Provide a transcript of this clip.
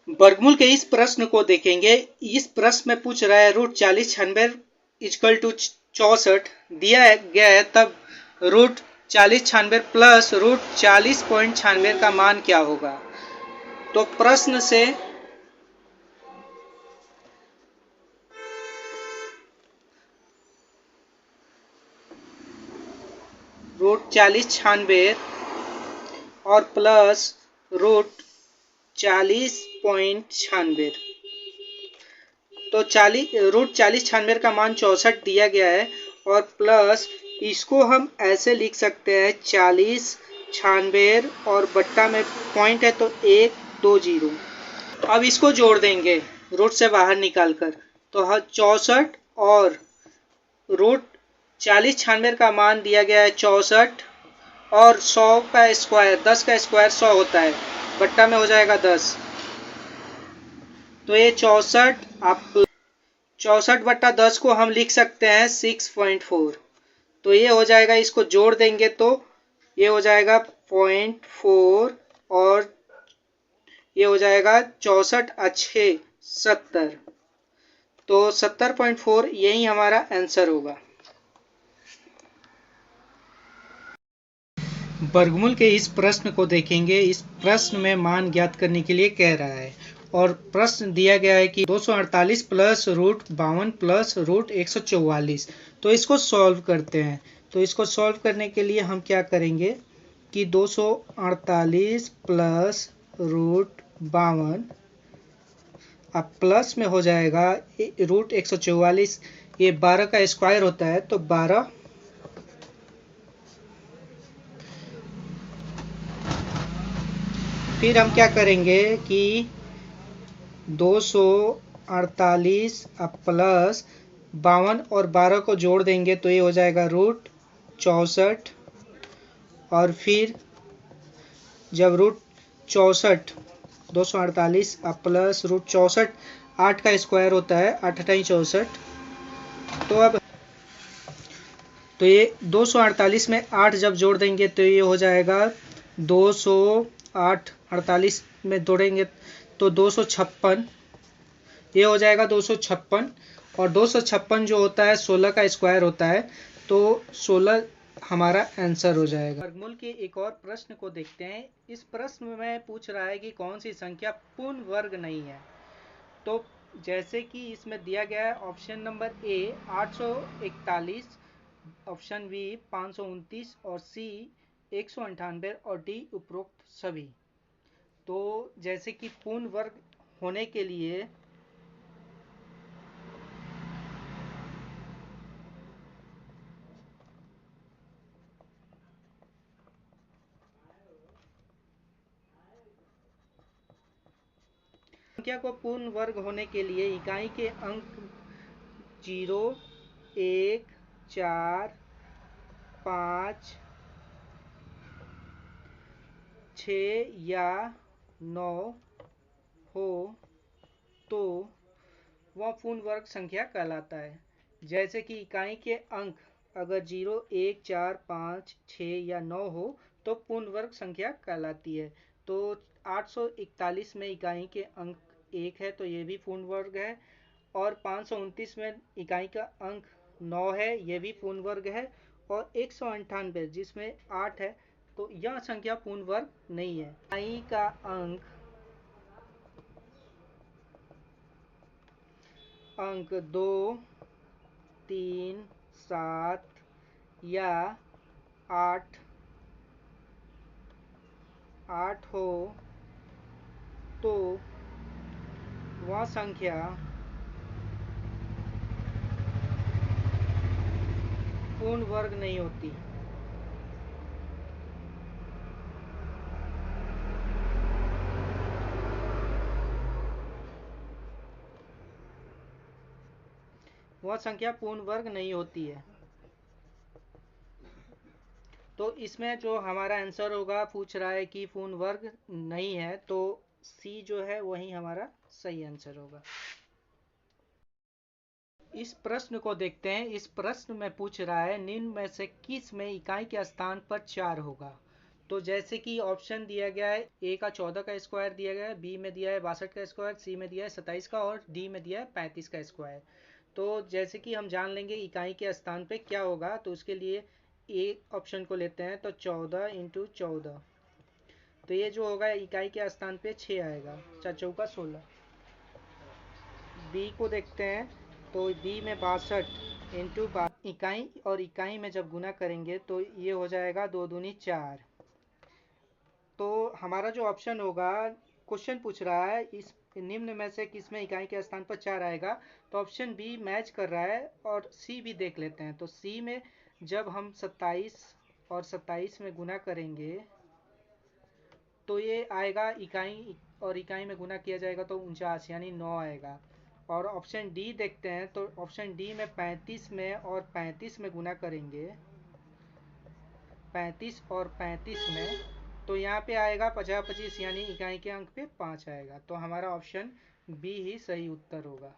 वर्गमूल के इस प्रश्न को देखेंगे। इस प्रश्न में पूछ रहा है रूट 4096 इक्वल टू 64 दिया गया है, तब रूट 4096 प्लस रूट 40.96 का मान क्या होगा। तो प्रश्न से रूट 4096 और प्लस रूट 40.96, तो 40 रूट 4096 का मान 64 दिया गया है और प्लस इसको हम ऐसे लिख सकते हैं 4096 और बट्टा में पॉइंट है तो 120। अब इसको जोड़ देंगे रूट से बाहर निकालकर, तो 64 और रूट 4096 का मान दिया गया है 64 और 100 का स्क्वायर 10 का स्क्वायर 100 होता है, बट्टा में हो जाएगा 10। तो ये 64/10 को हम लिख सकते हैं 6.4। तो ये हो जाएगा, इसको जोड़ देंगे तो ये हो जाएगा 0.4 और ये हो जाएगा 64 अच्छे 70। तो 70.4 यही हमारा आंसर होगा। वर्गमूल के इस प्रश्न को देखेंगे। इस प्रश्न में मान ज्ञात करने के लिए कह रहा है और प्रश्न दिया गया है कि 248 प्लस रूट 52 प्लस रूट 144। तो इसको सॉल्व करते हैं। तो इसको सॉल्व करने के लिए हम क्या करेंगे कि 248 प्लस रूट 52 अब प्लस में हो जाएगा रूट 144, ये 12 का स्क्वायर होता है तो 12, फिर हम क्या करेंगे कि 248 अब प्लस 52 और 12 को जोड़ देंगे तो ये हो जाएगा रूट 64 और फिर जब रूट 64 248 अब प्लस रूट 64 8 का स्क्वायर होता है 8 अठाई 64। तो ये 248 में 8 जब जोड़ देंगे तो ये हो जाएगा 208 48 में जोड़ेंगे तो 256, ये हो जाएगा 256 और 256 जो होता है 16 का स्क्वायर होता है तो 16 हमारा आंसर हो जाएगा। वर्गमूल के एक और प्रश्न को देखते हैं। इस प्रश्न में पूछ रहा है कि कौन सी संख्या पूर्ण वर्ग नहीं है। तो जैसे कि इसमें दिया गया है option number A 841, option B 529 और सी 198 और डी उपरोक्त सभी। तो जैसे कि पूर्ण वर्ग होने के लिए संख्या को पूर्ण वर्ग होने के लिए इकाई के अंक 0, 1, 4, 5, 6 या 9 हो तो वह पूर्ण वर्ग संख्या कहलाता है। जैसे कि इकाई के अंक अगर 0, 1, 4, 5, 6 या 9 हो तो पूर्ण वर्ग संख्या कहलाती है। तो 841 में इकाई के अंक 1 है तो ये भी पूर्ण वर्ग है और 529 में इकाई का अंक 9 है, ये भी पूर्ण वर्ग है और 198 जिसमें 8 है तो यह संख्या पूर्ण वर्ग नहीं है। इकाई का अंक 2, 3, 7 या 8 हो तो वह संख्या पूर्ण वर्ग नहीं होती। वह संख्या पूर्ण वर्ग नहीं होती है। तो इसमें जो हमारा आंसर होगा, पूछ रहा है कि पूर्ण वर्ग नहीं है तो सी जो है वही हमारा सही आंसर होगा। इस प्रश्न को देखते हैं। इस प्रश्न में पूछ रहा है निम्न में से किस में इकाई के स्थान पर 4 होगा। तो जैसे कि ऑप्शन दिया गया है, ए का 14 का स्क्वायर दिया गया है, बी में दिया है 62 का स्क्वायर, सी में दिया है 27 का और डी में दिया है 35 का स्क्वायर। तो जैसे कि हम जान लेंगे इकाई के स्थान पे क्या होगा, तो उसके लिए ए ऑप्शन को लेते हैं। तो 14 इंटू 14, तो ये जो होगा इकाई के स्थान पे 6 आएगा, 4 चौका 16। बी को देखते हैं, तो बी में 62 इंटू इकाई और इकाई में जब गुना करेंगे तो ये हो जाएगा 2 दूनी 4। तो हमारा जो ऑप्शन होगा, क्वेश्चन पूछ रहा है इस निम्न में से किस में इकाई के स्थान पर 4 आएगा, तो ऑप्शन बी मैच कर रहा है। और सी भी देख लेते हैं। तो सी में जब हम 27 और 27 में गुना करेंगे तो ये आएगा, इकाई और इकाई में गुना किया जाएगा तो 49 यानी 9 आएगा। और ऑप्शन डी देखते हैं, तो ऑप्शन डी में 35 में और 35 में गुना करेंगे, 35 और 35 में, तो यहाँ पे आएगा 50 25 यानी इकाई के अंक पे 5 आएगा। तो हमारा ऑप्शन बी ही सही उत्तर होगा।